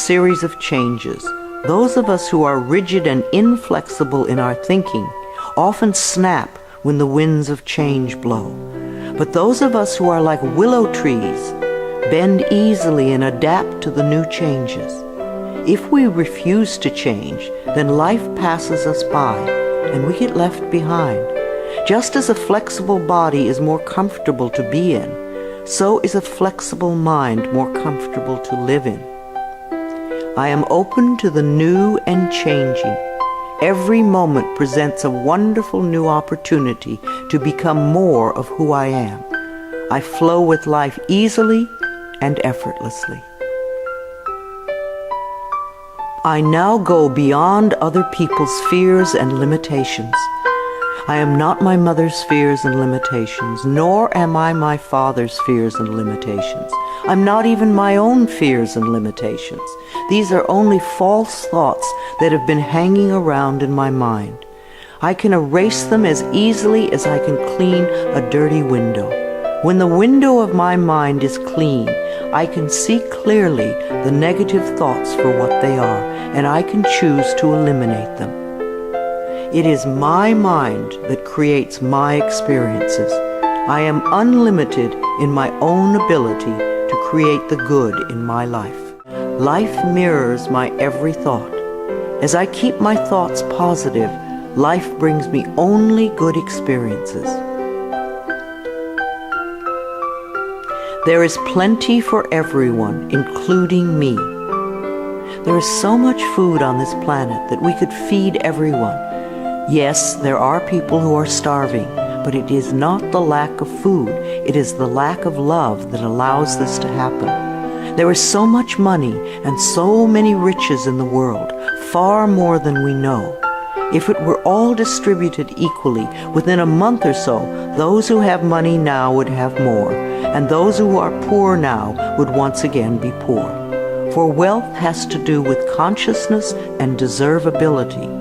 series of changes. Those of us who are rigid and inflexible in our thinking often snap when the winds of change blow. But those of us who are like willow trees bend easily and adapt to the new changes. If we refuse to change, then life passes us by and we get left behind. Just as a flexible body is more comfortable to be in, so is a flexible mind more comfortable to live in. I am open to the new and changing. Every moment presents a wonderful new opportunity to become more of who I am. I flow with life easily and effortlessly. I now go beyond other people's fears and limitations. I am not my mother's fears and limitations, nor am I my father's fears and limitations. I'm not even my own fears and limitations. These are only false thoughts that have been hanging around in my mind. I can erase them as easily as I can clean a dirty window. When the window of my mind is clean, I can see clearly the negative thoughts for what they are, and I can choose to eliminate them. It is my mind that creates my experiences. I am unlimited in my own ability to create the good in my life. Life mirrors my every thought. As I keep my thoughts positive, life brings me only good experiences. There is plenty for everyone, including me. There is so much food on this planet that we could feed everyone. Yes, there are people who are starving, but it is not the lack of food, it is the lack of love that allows this to happen. There is so much money and so many riches in the world, far more than we know. If it were all distributed equally, within a month or so, those who have money now would have more, and those who are poor now would once again be poor. For wealth has to do with consciousness and deservability.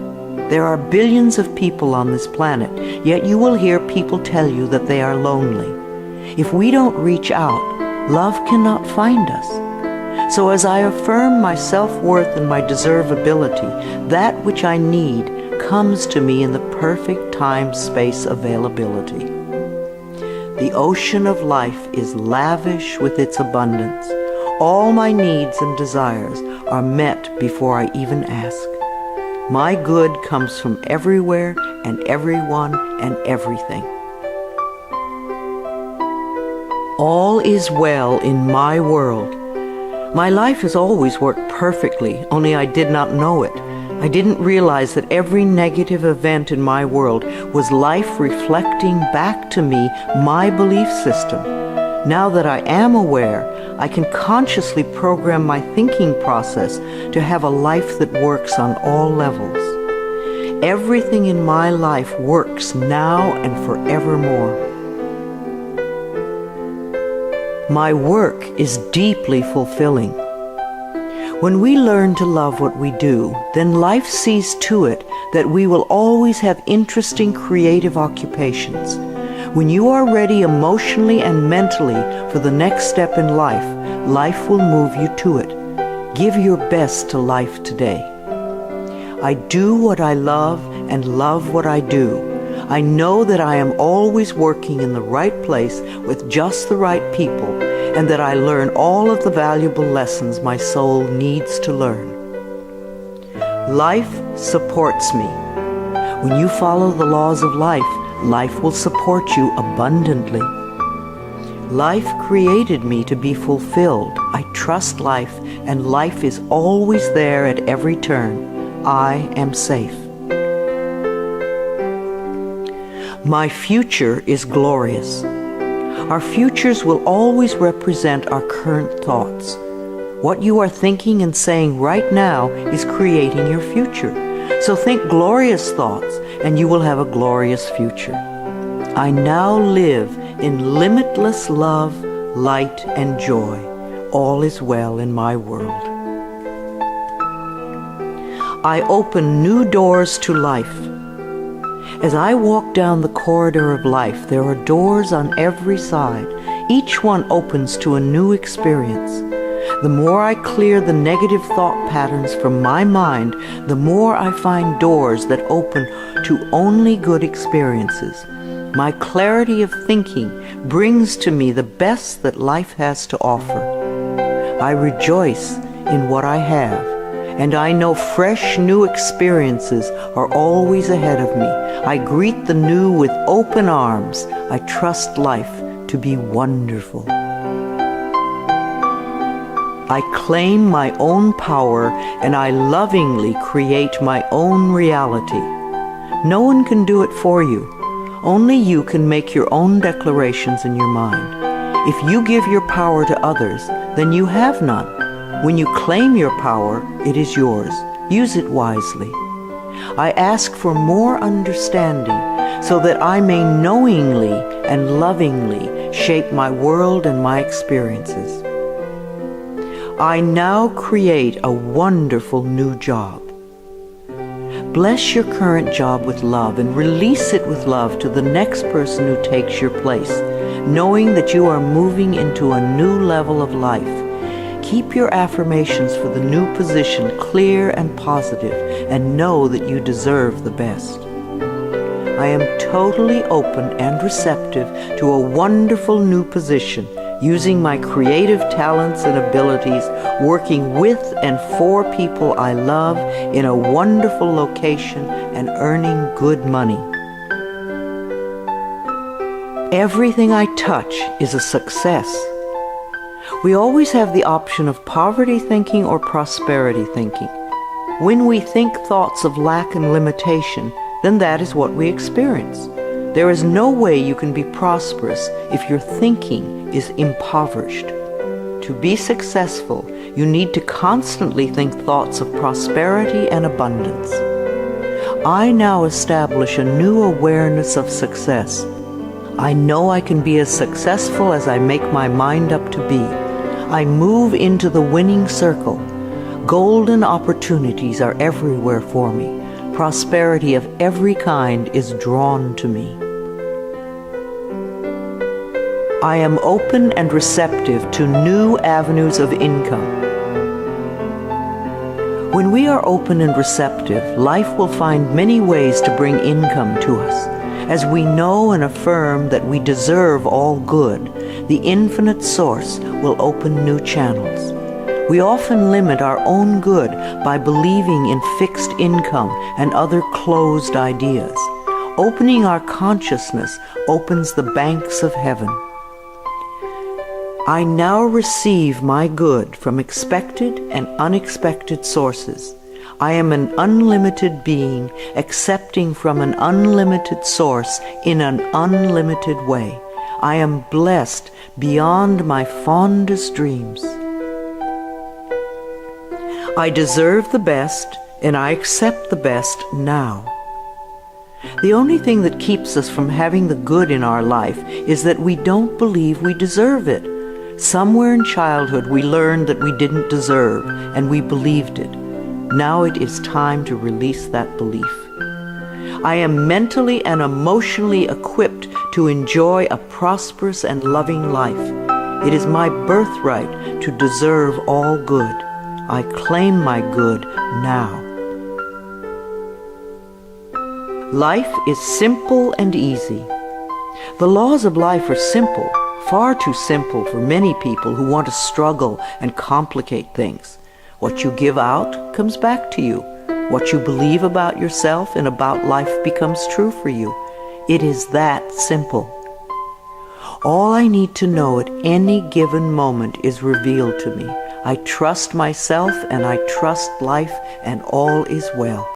There are billions of people on this planet, yet you will hear people tell you that they are lonely. If we don't reach out, love cannot find us. So as I affirm my self-worth and my deservability, that which I need comes to me in the perfect time-space availability. The ocean of life is lavish with its abundance. All my needs and desires are met before I even ask. My good comes from everywhere and everyone and everything. All is well in my world. My life has always worked perfectly, only I did not know it. I didn't realize that every negative event in my world was life reflecting back to me my belief system. Now that I am aware, I can consciously program my thinking process to have a life that works on all levels. Everything in my life works now and forevermore. My work is deeply fulfilling. When we learn to love what we do, then life sees to it that we will always have interesting creative occupations. When you are ready emotionally and mentally for the next step in life, life will move you to it. Give your best to life today. I do what I love and love what I do. I know that I am always working in the right place with just the right people, and that I learn all of the valuable lessons my soul needs to learn. Life supports me. When you follow the laws of life, life will support you abundantly. Life created me to be fulfilled. I trust life, and life is always there at every turn. I am safe. My future is glorious. Our futures will always represent our current thoughts. What you are thinking and saying right now is creating your future. So think glorious thoughts, and you will have a glorious future. I now live in limitless love, light, and joy. All is well in my world. I open new doors to life. As I walk down the corridor of life, there are doors on every side. Each one opens to a new experience. The more I clear the negative thought patterns from my mind, the more I find doors that open to only good experiences. My clarity of thinking brings to me the best that life has to offer. I rejoice in what I have, and I know fresh new experiences are always ahead of me. I greet the new with open arms. I trust life to be wonderful. I claim my own power, and I lovingly create my own reality. No one can do it for you. Only you can make your own declarations in your mind. If you give your power to others, then you have none. When you claim your power, it is yours. Use it wisely. I ask for more understanding so that I may knowingly and lovingly shape my world and my experiences. I now create a wonderful new job. Bless your current job with love and release it with love to the next person who takes your place, knowing that you are moving into a new level of life. Keep your affirmations for the new position clear and positive, and know that you deserve the best. I am totally open and receptive to a wonderful new position, using my creative talents and abilities, working with and for people I love in a wonderful location and earning good money. Everything I touch is a success. We always have the option of poverty thinking or prosperity thinking. When we think thoughts of lack and limitation, then that is what we experience. There is no way you can be prosperous if your thinking is impoverished. To be successful, you need to constantly think thoughts of prosperity and abundance. I now establish a new awareness of success. I know I can be as successful as I make my mind up to be. I move into the winning circle. Golden opportunities are everywhere for me. Prosperity of every kind is drawn to me. I am open and receptive to new avenues of income. When we are open and receptive, life will find many ways to bring income to us. As we know and affirm that we deserve all good, the infinite source will open new channels. We often limit our own good by believing in fixed income and other closed ideas. Opening our consciousness opens the banks of heaven. I now receive my good from expected and unexpected sources. I am an unlimited being, accepting from an unlimited source in an unlimited way. I am blessed beyond my fondest dreams. I deserve the best, and I accept the best now. The only thing that keeps us from having the good in our life is that we don't believe we deserve it. Somewhere in childhood we learned that we didn't deserve, and we believed it. Now it is time to release that belief. I am mentally and emotionally equipped to enjoy a prosperous and loving life. It is my birthright to deserve all good. I claim my good now. Life is simple and easy. The laws of life are simple, far too simple for many people who want to struggle and complicate things. What you give out comes back to you. What you believe about yourself and about life becomes true for you. It is that simple. All I need to know at any given moment is revealed to me. I trust myself and I trust life, and all is well.